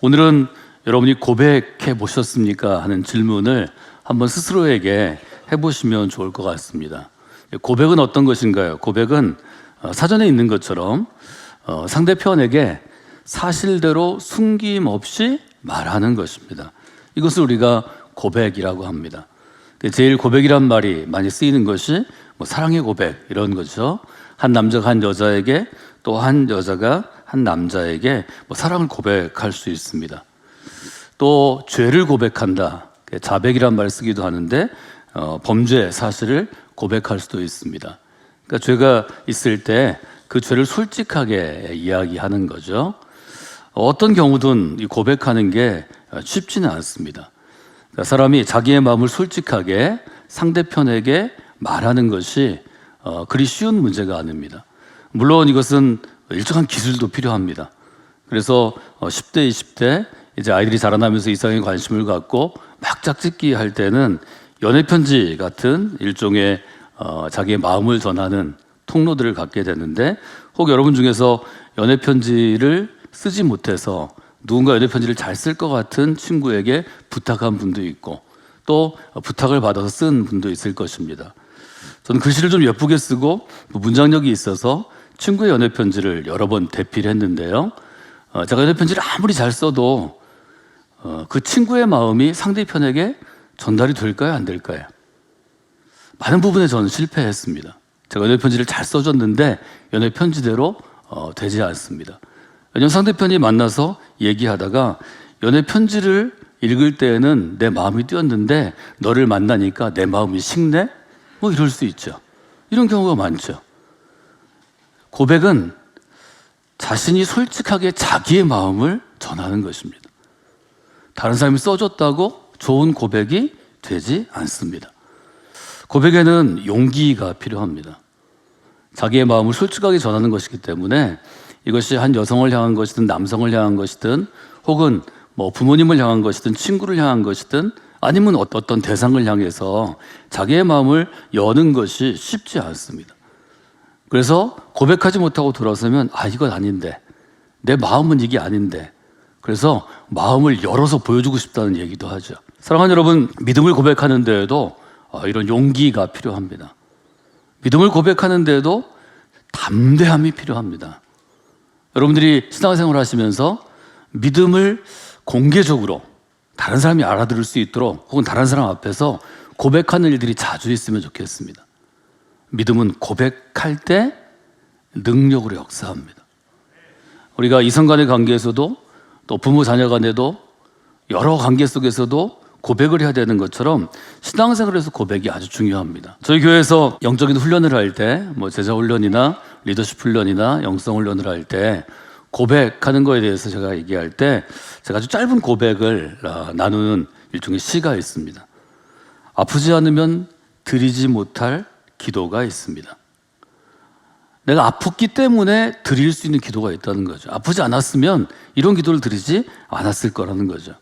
오늘은 여러분이 고백해 보셨습니까? 하는 질문을 한번 스스로에게 해보시면 좋을 것 같습니다. 고백은 어떤 것인가요? 고백은 사전에 있는 것처럼 상대편에게 사실대로 숨김없이 말하는 것입니다. 이것을 우리가 고백이라고 합니다. 제일 고백이란 말이 많이 쓰이는 것이 사랑의 고백 이런 거죠. 한 남자가 한 여자에게, 또 한 여자가 한 남자에게 사랑을 고백할 수 있습니다. 또 죄를 고백한다, 자백이란 말을 쓰기도 하는데 범죄 사실을 고백할 수도 있습니다. 그러니까 죄가 있을 때 그 죄를 솔직하게 이야기하는 거죠. 어떤 경우든 이 고백하는 게 쉽지는 않습니다. 그러니까 사람이 자기의 마음을 솔직하게 상대편에게 말하는 것이 그리 쉬운 문제가 아닙니다. 물론 이것은 일정한 기술도 필요합니다. 그래서 10대, 20대 이제 아이들이 자라나면서 이성에 관심을 갖고 막 짝짓기 할 때는 연애편지 같은 일종의 자기의 마음을 전하는 통로들을 갖게 되는데, 혹 여러분 중에서 연애편지를 쓰지 못해서 누군가 연애편지를 잘 쓸 것 같은 친구에게 부탁한 분도 있고, 또 부탁을 받아서 쓴 분도 있을 것입니다. 저는 글씨를 좀 예쁘게 쓰고 문장력이 있어서 친구의 연애편지를 여러 번 대필 했는데요. 제가 연애편지를 아무리 잘 써도 그 친구의 마음이 상대편에게 전달이 될까요? 안 될까요? 많은 부분에 저는 실패했습니다. 제가 연애편지를 잘 써줬는데 연애편지대로 되지 않습니다. 왜냐하면 상대편이 만나서 얘기하다가 연애편지를 읽을 때에는 내 마음이 뛰었는데 너를 만나니까 내 마음이 식네? 이럴 수 있죠. 이런 경우가 많죠. 고백은 자신이 솔직하게 자기의 마음을 전하는 것입니다. 다른 사람이 써줬다고 좋은 고백이 되지 않습니다. 고백에는 용기가 필요합니다. 자기의 마음을 솔직하게 전하는 것이기 때문에 이것이 한 여성을 향한 것이든 남성을 향한 것이든, 혹은 부모님을 향한 것이든 친구를 향한 것이든, 아니면 어떤 대상을 향해서 자기의 마음을 여는 것이 쉽지 않습니다. 그래서 고백하지 못하고 돌아서면 이건 아닌데, 내 마음은 이게 아닌데, 그래서 마음을 열어서 보여주고 싶다는 얘기도 하죠. 사랑하는 여러분, 믿음을 고백하는 데에도 이런 용기가 필요합니다. 믿음을 고백하는 데에도 담대함이 필요합니다. 여러분들이 신앙생활 하시면서 믿음을 공개적으로 다른 사람이 알아들을 수 있도록, 혹은 다른 사람 앞에서 고백하는 일들이 자주 있으면 좋겠습니다. 믿음은 고백할 때 능력으로 역사합니다. 우리가 이성 간의 관계에서도, 또 부모 자녀 간에도, 여러 관계 속에서도 고백을 해야 되는 것처럼 신앙생활에서 고백이 아주 중요합니다. 저희 교회에서 영적인 훈련을 할 때, 제자 훈련이나 리더십 훈련이나 영성 훈련을 할 때 고백하는 거에 대해서 제가 얘기할 때 제가 아주 짧은 고백을 나누는 일종의 시가 있습니다. 아프지 않으면 드리지 못할 기도가 있습니다. 내가 아팠기 때문에 드릴 수 있는 기도가 있다는 거죠. 아프지 않았으면 이런 기도를 드리지 않았을 거라는 거죠.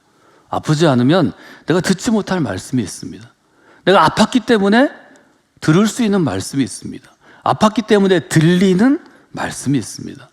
아프지 않으면 내가 듣지 못할 말씀이 있습니다. 내가 아팠기 때문에 들을 수 있는 말씀이 있습니다. 아팠기 때문에 들리는 말씀이 있습니다.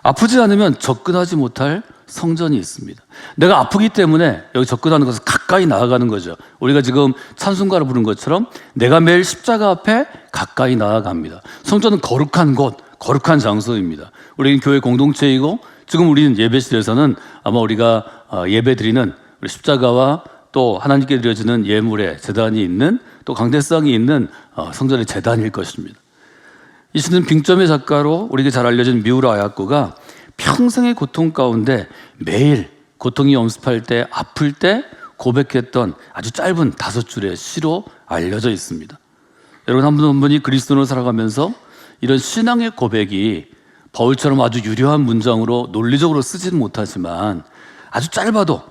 아프지 않으면 접근하지 못할 성전이 있습니다. 내가 아프기 때문에 여기 접근하는 것은 가까이 나아가는 거죠. 우리가 지금 찬송가를 부른 것처럼 내가 매일 십자가 앞에 가까이 나아갑니다. 성전은 거룩한 곳, 거룩한 장소입니다. 우리는 교회 공동체이고, 지금 우리는 예배실에서는 아마 우리가 예배 드리는 우리 십자가와 또 하나님께 드려지는 예물의 제단이 있는, 또 강대상이 있는 성전의 제단일 것입니다. 이 시는 빙점의 작가로 우리에게 잘 알려진 미우라 아야코가 평생의 고통 가운데 매일 고통이 엄습할 때, 아플 때 고백했던 아주 짧은 5줄의 시로 알려져 있습니다. 여러분 한 분 한 분이 그리스도인으로 살아가면서 이런 신앙의 고백이 바울처럼 아주 유려한 문장으로 논리적으로 쓰지는 못하지만 아주 짧아도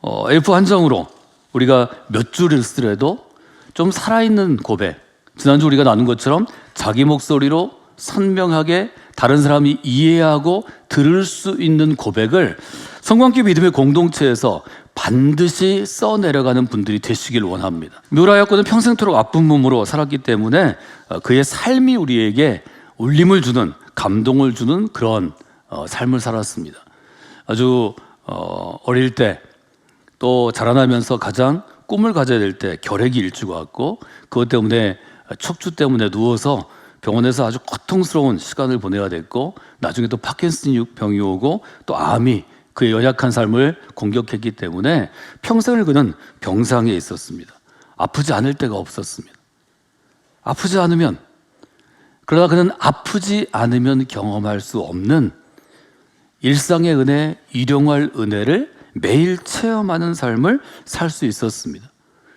A4 한 장으로 우리가 몇 줄을 쓰더라도 좀 살아있는 고백, 지난주 우리가 나눈 것처럼 자기 목소리로 선명하게 다른 사람이 이해하고 들을 수 있는 고백을 성광기 믿음의 공동체에서 반드시 써내려가는 분들이 되시길 원합니다. 미우라 아야코는 평생토록 아픈 몸으로 살았기 때문에 그의 삶이 우리에게 울림을 주는, 감동을 주는 그런 삶을 살았습니다. 아주 어릴 때 또 자라나면서 가장 꿈을 가져야 될 때 결핵이 일주가 왔고 그것 때문에 척추 때문에 누워서 병원에서 아주 고통스러운 시간을 보내야 됐고 나중에 또 파킨슨 병이 오고 또 암이 그의 연약한 삶을 공격했기 때문에 평생을 그는 병상에 있었습니다. 아프지 않을 때가 없었습니다. 아프지 않으면 그러나 그는 아프지 않으면 경험할 수 없는 일상의 은혜, 일용할 은혜를 매일 체험하는 삶을 살 수 있었습니다.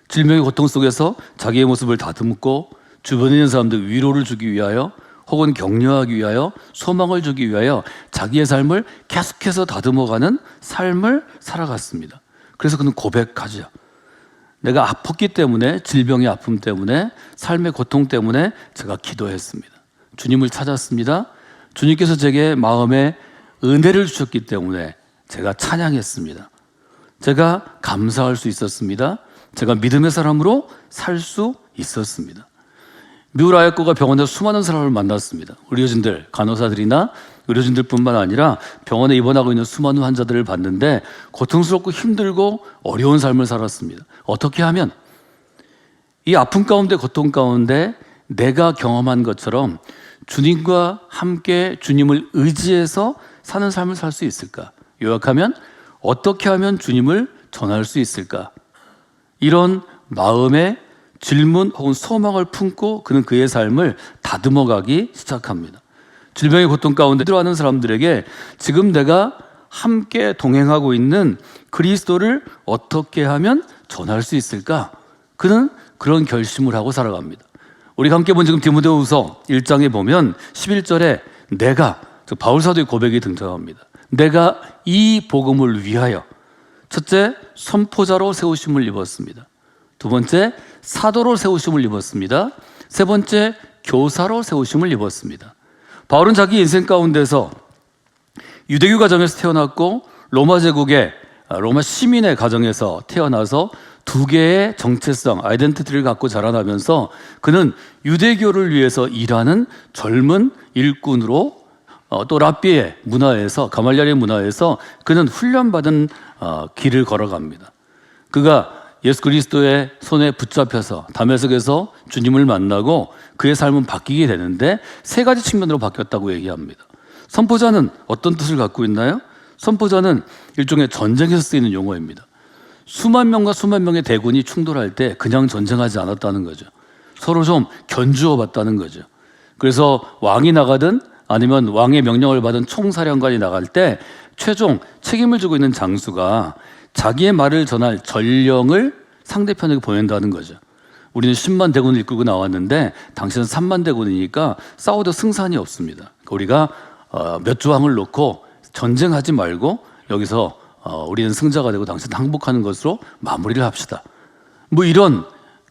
질병의 고통 속에서 자기의 모습을 다듬고 주변에 있는 사람들 위로를 주기 위하여 혹은 격려하기 위하여 소망을 주기 위하여 자기의 삶을 계속해서 다듬어가는 삶을 살아갔습니다. 그래서 그는 고백하죠. 내가 아팠기 때문에, 질병의 아픔 때문에, 삶의 고통 때문에 제가 기도했습니다. 주님을 찾았습니다. 주님께서 제게 마음에 은혜를 주셨기 때문에 제가 찬양했습니다. 제가 감사할 수 있었습니다. 제가 믿음의 사람으로 살 수 있었습니다. 미우라야코가 병원에서 수많은 사람을 만났습니다. 의료진들, 간호사들이나 의료진들뿐만 아니라 병원에 입원하고 있는 수많은 환자들을 봤는데 고통스럽고 힘들고 어려운 삶을 살았습니다. 어떻게 하면 이 아픔 가운데 고통 가운데 내가 경험한 것처럼 주님과 함께 주님을 의지해서 사는 삶을 살 수 있을까? 요약하면 어떻게 하면 주님을 전할 수 있을까? 이런 마음의 질문 혹은 소망을 품고 그는 그의 삶을 다듬어가기 시작합니다. 질병의 고통 가운데 들어가는 사람들에게 지금 내가 함께 동행하고 있는 그리스도를 어떻게 하면 전할 수 있을까? 그는 그런 결심을 하고 살아갑니다. 우리가 함께 본 지금 디모데후서 1장에 보면 11절에 내가, 즉 바울 사도의 고백이 등장합니다. 내가 이 복음을 위하여 첫째, 선포자로 세우심을 입었습니다. 두 번째, 사도로 세우심을 입었습니다. 세 번째, 교사로 세우심을 입었습니다. 바울은 자기 인생 가운데서 유대교 가정에서 태어났고 로마 제국의 로마 시민의 가정에서 태어나서 두 개의 정체성, 아이덴티티를 갖고 자라나면서 그는 유대교를 위해서 일하는 젊은 일꾼으로 또 랍비의 문화에서, 가말리엘의 문화에서 그는 훈련받은 길을 걸어갑니다. 그가 예수 그리스도의 손에 붙잡혀서 다메섹에서 주님을 만나고 그의 삶은 바뀌게 되는데 세 가지 측면으로 바뀌었다고 얘기합니다. 선포자는 어떤 뜻을 갖고 있나요? 선포자는 일종의 전쟁에서 쓰이는 용어입니다. 수만 명과 수만 명의 대군이 충돌할 때 그냥 전쟁하지 않았다는 거죠. 서로 좀 견주어 봤다는 거죠. 그래서 왕이 나가든 아니면 왕의 명령을 받은 총사령관이 나갈 때 최종 책임을 지고 있는 장수가 자기의 말을 전할 전령을 상대편에게 보낸다는 거죠. 우리는 10만 대군을 이끌고 나왔는데 당신은 3만 대군이니까 싸워도 승산이 없습니다. 우리가 몇 조항을 놓고 전쟁하지 말고 여기서 우리는 승자가 되고 당신은 항복하는 것으로 마무리를 합시다. 뭐 이런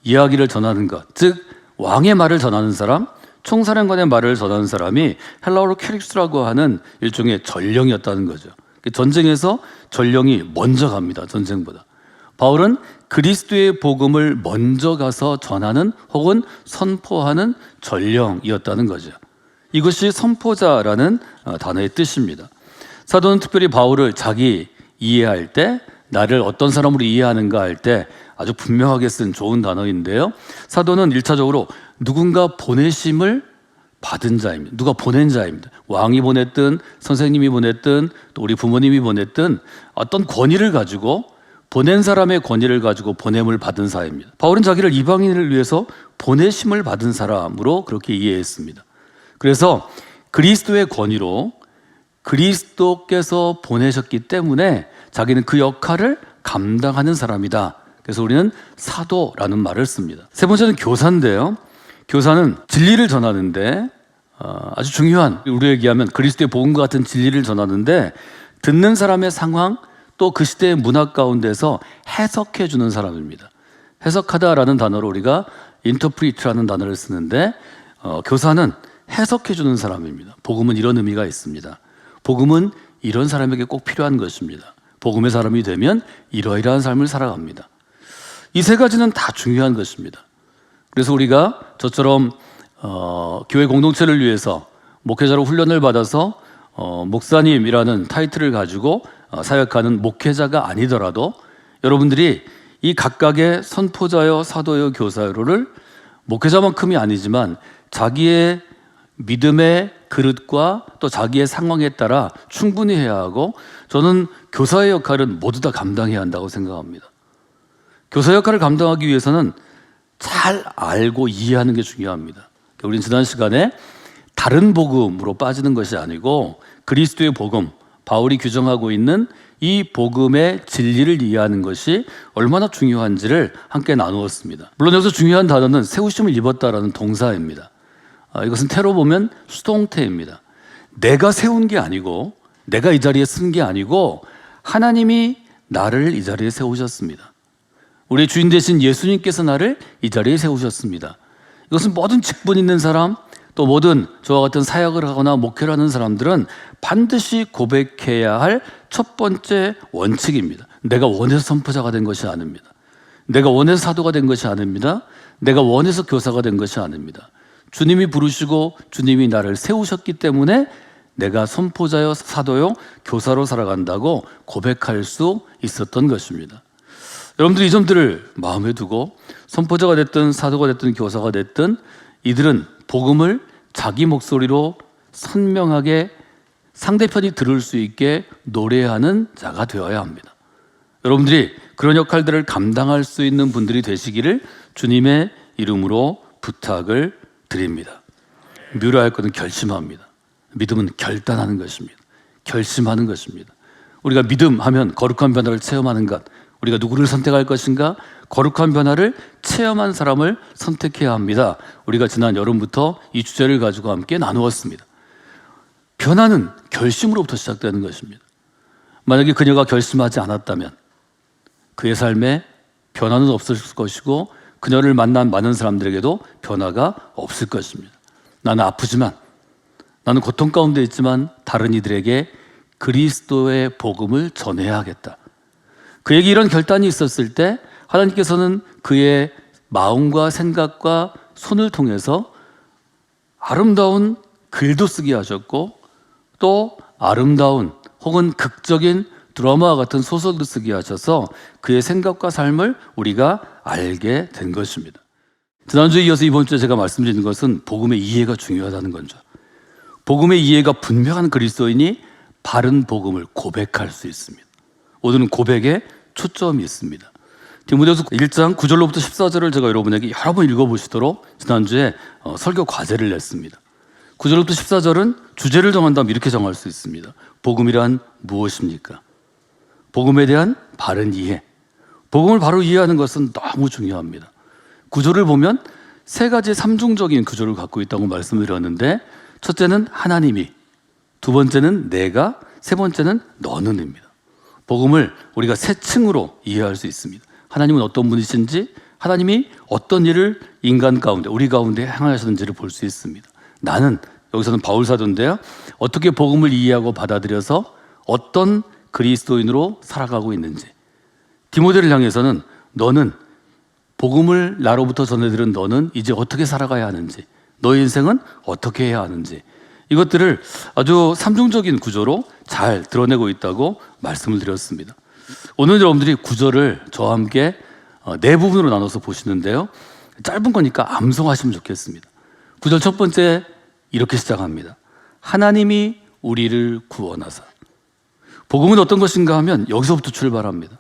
이야기를 전하는 것, 즉 왕의 말을 전하는 사람, 총사령관의 말을 전하는 사람이 헬라어로 캐릭스라고 하는 일종의 전령이었다는 거죠. 전쟁에서 전령이 먼저 갑니다. 전쟁보다. 바울은 그리스도의 복음을 먼저 가서 전하는 혹은 선포하는 전령이었다는 거죠. 이것이 선포자라는 단어의 뜻입니다. 사도는 특별히 바울을 자기 이해할 때, 나를 어떤 사람으로 이해하는가 할 때 아주 분명하게 쓴 좋은 단어인데요. 사도는 1차적으로 누군가 보내심을 받은 자입니다. 누가 보낸 자입니다. 왕이 보냈든 선생님이 보냈든 또 우리 부모님이 보냈든 어떤 권위를 가지고 보낸 사람의 권위를 가지고 보냄을 받은 사입니다. 바울은 자기를 이방인을 위해서 보내심을 받은 사람으로 그렇게 이해했습니다. 그래서 그리스도의 권위로 그리스도께서 보내셨기 때문에 자기는 그 역할을 감당하는 사람이다. 그래서 우리는 사도라는 말을 씁니다. 세 번째는 교사인데요. 교사는 진리를 전하는데 아주 중요한, 우리에게 얘기하면 그리스도의 복음과 같은 진리를 전하는데 듣는 사람의 상황 또 그 시대의 문화 가운데서 해석해 주는 사람입니다. 해석하다라는 단어로 우리가 interpret라는 단어를 쓰는데 교사는 해석해 주는 사람입니다. 복음은 이런 의미가 있습니다. 복음은 이런 사람에게 꼭 필요한 것입니다. 복음의 사람이 되면 이러이러한 삶을 살아갑니다. 이 세 가지는 다 중요한 것입니다. 그래서 우리가 저처럼 교회 공동체를 위해서 목회자로 훈련을 받아서 목사님이라는 타이틀을 가지고 사역하는 목회자가 아니더라도 여러분들이 이 각각의 선포자여, 사도여, 교사여를 목회자만큼이 아니지만 자기의 믿음의 그릇과 또 자기의 상황에 따라 충분히 해야 하고, 저는 교사의 역할은 모두 다 감당해야 한다고 생각합니다. 교사 역할을 감당하기 위해서는 잘 알고 이해하는 게 중요합니다. 우리는 지난 시간에 다른 복음으로 빠지는 것이 아니고 그리스도의 복음, 바울이 규정하고 있는 이 복음의 진리를 이해하는 것이 얼마나 중요한지를 함께 나누었습니다. 물론 여기서 중요한 단어는 세우심을 입었다라는 동사입니다. 이것은 태로 보면 수동태입니다. 내가 세운 게 아니고, 내가 이 자리에 쓴 게 아니고 하나님이 나를 이 자리에 세우셨습니다. 우리 주인 되신 예수님께서 나를 이 자리에 세우셨습니다. 이것은 모든 직분 있는 사람, 또 모든 저와 같은 사역을 하거나 목회를 하는 사람들은 반드시 고백해야 할 첫 번째 원칙입니다. 내가 원해서 선포자가 된 것이 아닙니다. 내가 원해서 사도가 된 것이 아닙니다. 내가 원해서 교사가 된 것이 아닙니다. 주님이 부르시고 주님이 나를 세우셨기 때문에 내가 선포자요, 사도요, 교사로 살아간다고 고백할 수 있었던 것입니다. 여러분들이 이 점들을 마음에 두고 선포자가 됐든 사도가 됐든 교사가 됐든 이들은 복음을 자기 목소리로 선명하게 상대편이 들을 수 있게 노래하는 자가 되어야 합니다. 여러분들이 그런 역할들을 감당할 수 있는 분들이 되시기를 주님의 이름으로 부탁을 드립니다. 묘라할 것은 결심합니다. 믿음은 결단하는 것입니다. 결심하는 것입니다. 우리가 믿음하면 거룩한 변화를 체험하는 것, 우리가 누구를 선택할 것인가? 거룩한 변화를 체험한 사람을 선택해야 합니다. 우리가 지난 여름부터 이 주제를 가지고 함께 나누었습니다. 변화는 결심으로부터 시작되는 것입니다. 만약에 그녀가 결심하지 않았다면 그의 삶에 변화는 없을 것이고 그녀를 만난 많은 사람들에게도 변화가 없을 것입니다. 나는 아프지만, 나는 고통 가운데 있지만 다른 이들에게 그리스도의 복음을 전해야 하겠다. 그에게 이런 결단이 있었을 때 하나님께서는 그의 마음과 생각과 손을 통해서 아름다운 글도 쓰게 하셨고, 또 아름다운 혹은 극적인 드라마와 같은 소설도 쓰게 하셔서 그의 생각과 삶을 우리가 알게 된 것입니다. 지난주에 이어서 이번 주에 제가 말씀드리는 것은 복음의 이해가 중요하다는 거죠. 복음의 이해가 분명한 그리스도인이 바른 복음을 고백할 수 있습니다. 오늘은 고백에 초점이 있습니다. 디모데후서 1장 9절로부터 14절을 제가 여러분에게 여러 번 읽어보시도록 지난주에 설교 과제를 냈습니다. 9절로부터 14절은 주제를 정한다면 이렇게 정할 수 있습니다. 복음이란 무엇입니까? 복음에 대한 바른 이해. 복음을 바로 이해하는 것은 너무 중요합니다. 구조를 보면 세 가지 삼중적인 구조를 갖고 있다고 말씀드렸는데, 첫째는 하나님이, 두 번째는 내가, 세 번째는 너는입니다. 복음을 우리가 세 층으로 이해할 수 있습니다. 하나님은 어떤 분이신지, 하나님이 어떤 일을 인간 가운데, 우리 가운데 행하셨는지를 볼 수 있습니다. 나는, 여기서는 바울 사도인데요, 어떻게 복음을 이해하고 받아들여서 어떤 그리스도인으로 살아가고 있는지, 디모데를 향해서는 너는, 복음을 나로부터 전해들은 너는 이제 어떻게 살아가야 하는지, 너의 인생은 어떻게 해야 하는지, 이것들을 아주 삼중적인 구조로 잘 드러내고 있다고 말씀을 드렸습니다. 오늘 여러분들이 구조를 저와 함께 네 부분으로 나눠서 보시는데요, 짧은 거니까 암송하시면 좋겠습니다. 구절 첫 번째 이렇게 시작합니다. 하나님이 우리를 구원하사. 복음은 어떤 것인가 하면 여기서부터 출발합니다.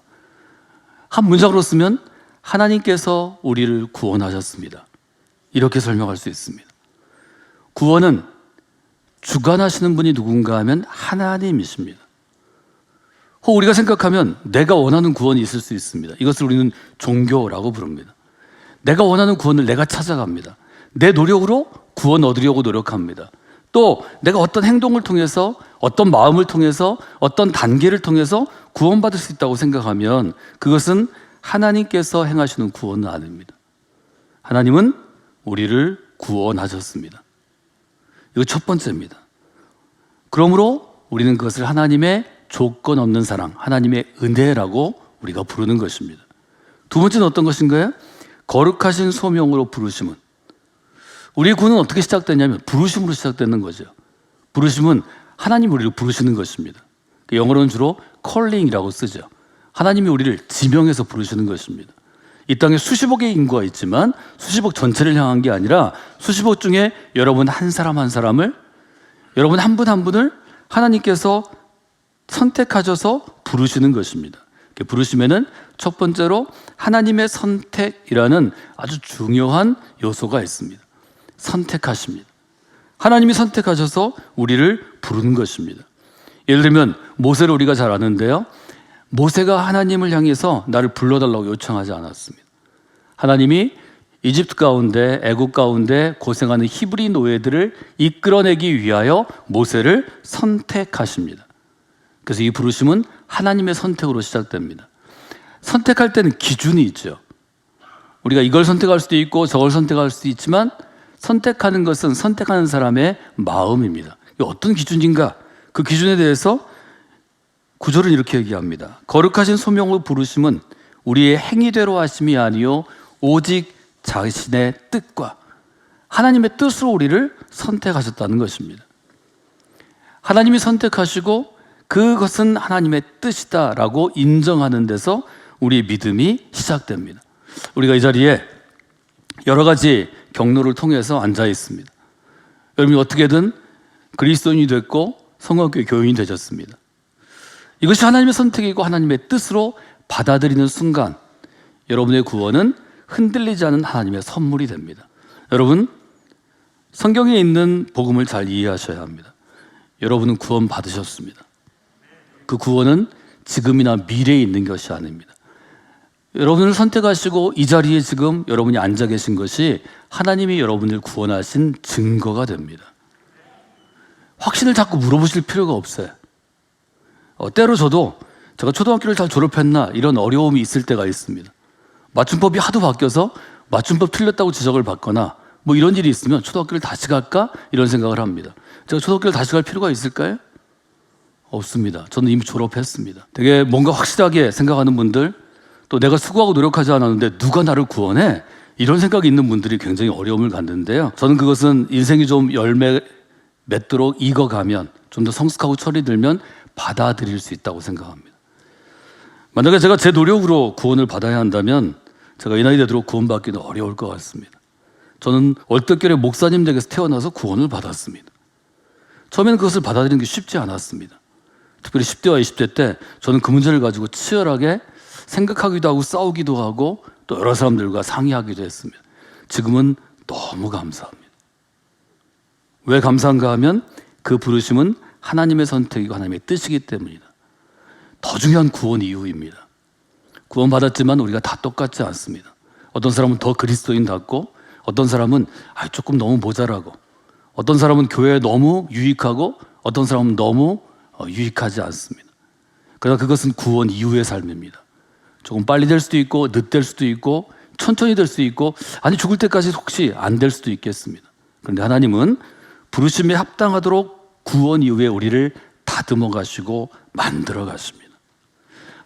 한 문장으로 쓰면 하나님께서 우리를 구원하셨습니다. 이렇게 설명할 수 있습니다. 구원은 주관하시는 분이 누군가 하면 하나님이십니다. 혹 우리가 생각하면 내가 원하는 구원이 있을 수 있습니다. 이것을 우리는 종교라고 부릅니다. 내가 원하는 구원을 내가 찾아갑니다. 내 노력으로 구원 얻으려고 노력합니다. 또 내가 어떤 행동을 통해서, 어떤 마음을 통해서, 어떤 단계를 통해서 구원받을 수 있다고 생각하면 그것은 하나님께서 행하시는 구원은 아닙니다. 하나님은 우리를 구원하셨습니다. 이거 첫 번째입니다. 그러므로 우리는 그것을 하나님의 조건 없는 사랑, 하나님의 은혜라고 우리가 부르는 것입니다. 두 번째는 어떤 것인가요? 거룩하신 소명으로 부르심은, 우리의 구원은 어떻게 시작되냐면 부르심으로 시작되는 거죠. 부르심은 하나님 우리를 부르시는 것입니다. 영어로는 주로 calling이라고 쓰죠. 하나님이 우리를 지명해서 부르시는 것입니다. 이 땅에 수십억의 인구가 있지만 수십억 전체를 향한 게 아니라 수십억 중에 여러분 한 사람 한 사람을, 여러분 한 분 한 분을 하나님께서 선택하셔서 부르시는 것입니다. 부르시면은 첫 번째로 하나님의 선택이라는 아주 중요한 요소가 있습니다. 선택하십니다. 하나님이 선택하셔서 우리를 부르는 것입니다. 예를 들면 모세를 우리가 잘 아는데요, 모세가 하나님을 향해서 나를 불러달라고 요청하지 않았습니다. 하나님이 이집트 가운데, 애국 가운데 고생하는 히브리 노예들을 이끌어내기 위하여 모세를 선택하십니다. 그래서 이 부르심은 하나님의 선택으로 시작됩니다. 선택할 때는 기준이 있죠. 우리가 이걸 선택할 수도 있고 저걸 선택할 수도 있지만 선택하는 것은 선택하는 사람의 마음입니다. 어떤 기준인가? 그 기준에 대해서 구절은 이렇게 얘기합니다. 거룩하신 소명으로 부르심은 우리의 행위대로 하심이 아니요 오직 자신의 뜻과 하나님의 뜻으로 우리를 선택하셨다는 것입니다. 하나님이 선택하시고 그것은 하나님의 뜻이다라고 인정하는 데서 우리의 믿음이 시작됩니다. 우리가 이 자리에 여러 가지 경로를 통해서 앉아 있습니다. 여러분이 어떻게든 그리스도인이 됐고 성화교회 교인이 되셨습니다. 이것이 하나님의 선택이고 하나님의 뜻으로 받아들이는 순간 여러분의 구원은 흔들리지 않은 하나님의 선물이 됩니다. 여러분, 성경에 있는 복음을 잘 이해하셔야 합니다. 여러분은 구원 받으셨습니다. 그 구원은 지금이나 미래에 있는 것이 아닙니다. 여러분을 선택하시고 이 자리에 지금 여러분이 앉아 계신 것이 하나님이 여러분을 구원하신 증거가 됩니다. 확신을 자꾸 물어보실 필요가 없어요. 때로 저도 제가 초등학교를 잘 졸업했나 이런 어려움이 있을 때가 있습니다. 맞춤법이 하도 바뀌어서 맞춤법 틀렸다고 지적을 받거나 뭐 이런 일이 있으면 초등학교를 다시 갈까? 이런 생각을 합니다. 제가 초등학교를 다시 갈 필요가 있을까요? 없습니다. 저는 이미 졸업했습니다. 되게 뭔가 확실하게 생각하는 분들, 또 내가 수고하고 노력하지 않았는데 누가 나를 구원해? 이런 생각이 있는 분들이 굉장히 어려움을 갖는데요. 저는 그것은 인생이 좀 열매 맺도록 익어가면, 좀 더 성숙하고 철이 들면 받아들일 수 있다고 생각합니다. 만약에 제가 제 노력으로 구원을 받아야 한다면 제가 이 나이 되도록 구원받기는 어려울 것 같습니다. 저는 얼떨결에 목사님 댁에서 태어나서 구원을 받았습니다. 처음에는 그것을 받아들이는 게 쉽지 않았습니다. 특별히 10대와 20대 때 저는 그 문제를 가지고 치열하게 생각하기도 하고 싸우기도 하고 또 여러 사람들과 상의하기도 했습니다. 지금은 너무 감사합니다. 왜 감사한가 하면 그 부르심은 하나님의 선택이고 하나님의 뜻이기 때문이다. 더 중요한 구원 이유입니다. 구원 받았지만 우리가 다 똑같지 않습니다. 어떤 사람은 더 그리스도인답고 어떤 사람은 조금 너무 모자라고, 어떤 사람은 교회에 너무 유익하고 어떤 사람은 너무 유익하지 않습니다. 그러나 그것은 구원 이후의 삶입니다. 조금 빨리 될 수도 있고 늦될 수도 있고 천천히 될 수도 있고 아니 죽을 때까지 혹시 안 될 수도 있겠습니다. 그런데 하나님은 부르심에 합당하도록 구원 이후에 우리를 다듬어 가시고 만들어 가십니다.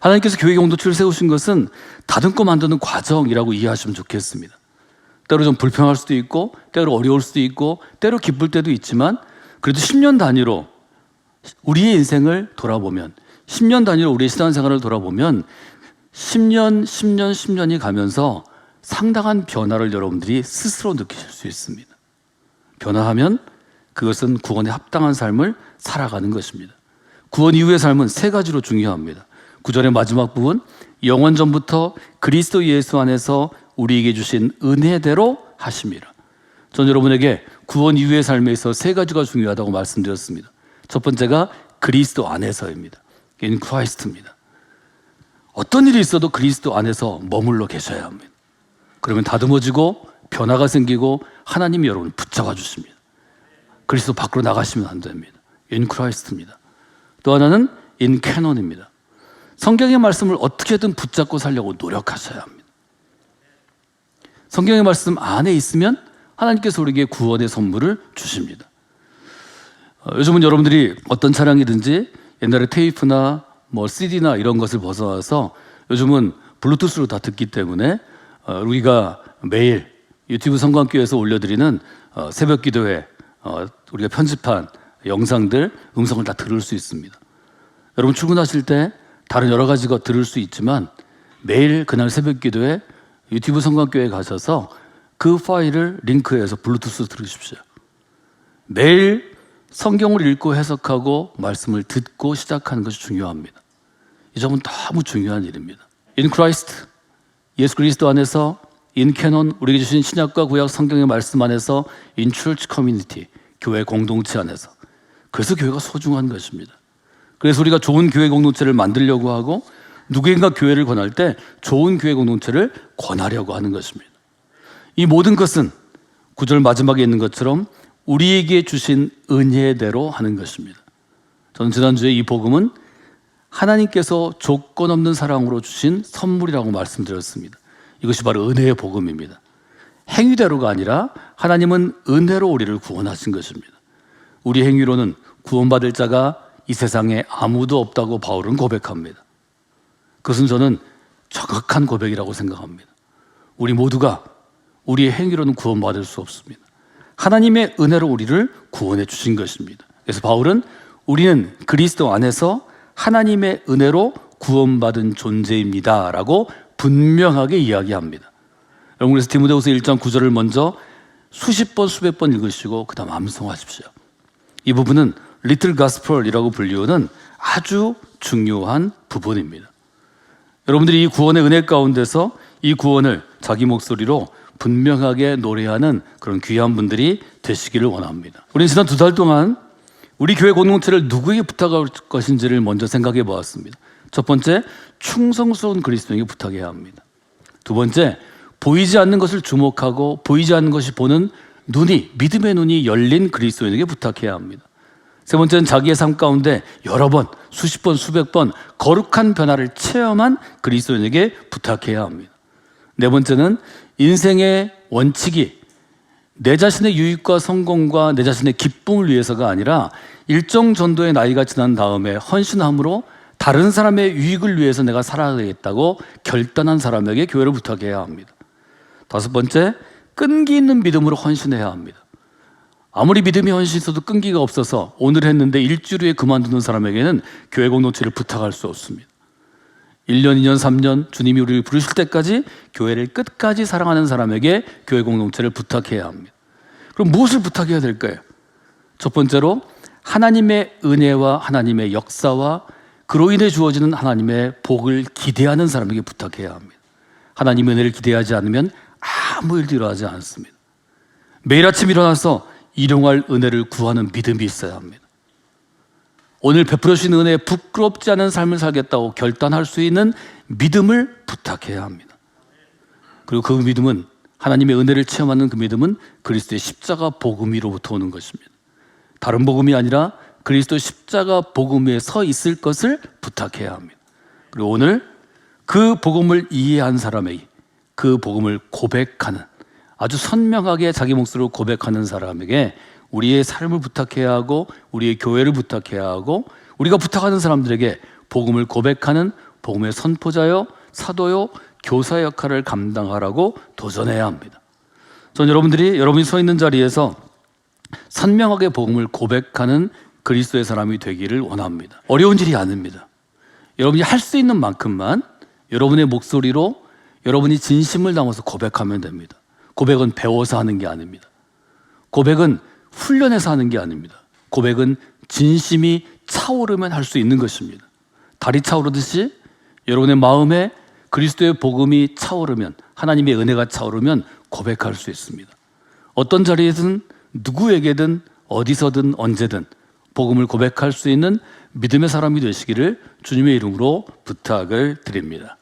하나님께서 교회 공동체를 세우신 것은 다듬고 만드는 과정이라고 이해하시면 좋겠습니다. 때로 좀 불평할 수도 있고 때로 어려울 수도 있고 때로 기쁠 때도 있지만 그래도 10년 단위로 우리의 인생을 돌아보면 10년 단위로 우리의 신앙생활을 돌아보면 10년이 가면서 상당한 변화를 여러분들이 스스로 느끼실 수 있습니다. 변화하면 그것은 구원에 합당한 삶을 살아가는 것입니다. 구원 이후의 삶은 세 가지로 중요합니다. 9절의 마지막 부분, 영원 전부터 그리스도 예수 안에서 우리에게 주신 은혜대로 하심이라. 저는 여러분에게 구원 이후의 삶에 있어 세 가지가 중요하다고 말씀드렸습니다. 첫 번째가 그리스도 안에서입니다. In Christ입니다. 어떤 일이 있어도 그리스도 안에서 머물러 계셔야 합니다. 그러면 다듬어지고 변화가 생기고 하나님이 여러분을 붙잡아 주십니다. 그리스도 밖으로 나가시면 안 됩니다. In Christ입니다. 또 하나는 In Canon입니다. 성경의 말씀을 어떻게든 붙잡고 살려고 노력하셔야 합니다. 성경의 말씀 안에 있으면 하나님께서 우리에게 구원의 선물을 주십니다. 요즘은 여러분들이 어떤 차량이든지 옛날에 테이프나 CD나 이런 것을 벗어나서 요즘은 블루투스로 다 듣기 때문에 우리가 매일 유튜브 성광교회에서 올려드리는 새벽 기도회 우리가 편집한 영상들, 음성을 다 들을 수 있습니다. 여러분 출근하실 때 다른 여러 가지 것 들을 수 있지만 매일 그날 새벽 기도에 유튜브 성곽교회에 가셔서 그 파일을 링크해서 블루투스 들으십시오. 매일 성경을 읽고 해석하고 말씀을 듣고 시작하는 것이 중요합니다. 이 점은 너무 중요한 일입니다. In Christ, 예수 그리스도 안에서, In Canon, 우리에게 주신 신약과 구약 성경의 말씀 안에서, In Church Community, 교회 공동체 안에서. 그래서 교회가 소중한 것입니다. 그래서 우리가 좋은 교회 공동체를 만들려고 하고 누구인가 교회를 권할 때 좋은 교회 공동체를 권하려고 하는 것입니다. 이 모든 것은 9절 마지막에 있는 것처럼 우리에게 주신 은혜대로 하는 것입니다. 저는 지난주에 이 복음은 하나님께서 조건 없는 사랑으로 주신 선물이라고 말씀드렸습니다. 이것이 바로 은혜의 복음입니다. 행위대로가 아니라 하나님은 은혜로 우리를 구원하신 것입니다. 우리 행위로는 구원받을 자가 이 세상에 아무도 없다고 바울은 고백합니다. 그것은 저는 정확한 고백이라고 생각합니다. 우리 모두가 우리의 행위로는 구원받을 수 없습니다. 하나님의 은혜로 우리를 구원해 주신 것입니다. 그래서 바울은 우리는 그리스도 안에서 하나님의 은혜로 구원받은 존재입니다 라고 분명하게 이야기합니다. 여러분, 그래서 디모데후서 1장 9절을 먼저 수십 번 수백 번 읽으시고 그 다음 암송하십시오. 이 부분은 리틀 가스펠이라고 불리우는 아주 중요한 부분입니다. 여러분들이 이 구원의 은혜 가운데서 이 구원을 자기 목소리로 분명하게 노래하는 그런 귀한 분들이 되시기를 원합니다. 우리는 지난 2달 동안 우리 교회 공동체를 누구에게 부탁할 것인지를 먼저 생각해 보았습니다. 첫 번째, 충성스러운 그리스도인에게 부탁해야 합니다. 두 번째, 보이지 않는 것을 주목하고 보이지 않는 것이 보는 눈이, 믿음의 눈이 열린 그리스도인에게 부탁해야 합니다. 세 번째는 자기의 삶 가운데 여러 번, 수십 번, 수백 번 거룩한 변화를 체험한 그리스도인에게 부탁해야 합니다. 네 번째는 인생의 원칙이 내 자신의 유익과 성공과 내 자신의 기쁨을 위해서가 아니라 일정 정도의 나이가 지난 다음에 헌신함으로 다른 사람의 유익을 위해서 내가 살아야겠다고 결단한 사람에게 교회를 부탁해야 합니다. 다섯 번째, 끈기 있는 믿음으로 헌신해야 합니다. 아무리 믿음이 헌신이 있어도 끈기가 없어서 오늘 했는데 일주일 후에 그만두는 사람에게는 교회 공동체를 부탁할 수 없습니다. 1년, 2년, 3년 주님이 우리를 부르실 때까지 교회를 끝까지 사랑하는 사람에게 교회 공동체를 부탁해야 합니다. 그럼 무엇을 부탁해야 될까요? 첫 번째로 하나님의 은혜와 하나님의 역사와 그로 인해 주어지는 하나님의 복을 기대하는 사람에게 부탁해야 합니다. 하나님의 은혜를 기대하지 않으면 아무 일도 일어나지 않습니다. 매일 아침 일어나서 일용할 은혜를 구하는 믿음이 있어야 합니다. 오늘 베풀어 주신 은혜에 부끄럽지 않은 삶을 살겠다고 결단할 수 있는 믿음을 부탁해야 합니다. 그리고 그 믿음은, 하나님의 은혜를 체험하는 그 믿음은 그리스도의 십자가 복음 위로부터 오는 것입니다. 다른 복음이 아니라 그리스도의 십자가 복음 위에 서 있을 것을 부탁해야 합니다. 그리고 오늘 그 복음을 이해한 사람에게, 그 복음을 고백하는, 아주 선명하게 자기 목소리로 고백하는 사람에게 우리의 삶을 부탁해야 하고 우리의 교회를 부탁해야 하고 우리가 부탁하는 사람들에게 복음을 고백하는 복음의 선포자요, 사도요, 교사 역할을 감당하라고 도전해야 합니다. 전 여러분이 서 있는 자리에서 선명하게 복음을 고백하는 그리스도의 사람이 되기를 원합니다. 어려운 일이 아닙니다. 여러분이 할 수 있는 만큼만 여러분의 목소리로 여러분이 진심을 담아서 고백하면 됩니다. 고백은 배워서 하는 게 아닙니다. 고백은 훈련해서 하는 게 아닙니다. 고백은 진심이 차오르면 할 수 있는 것입니다. 달이 차오르듯이 여러분의 마음에 그리스도의 복음이 차오르면, 하나님의 은혜가 차오르면 고백할 수 있습니다. 어떤 자리에든 누구에게든 어디서든 언제든 복음을 고백할 수 있는 믿음의 사람이 되시기를 주님의 이름으로 부탁을 드립니다.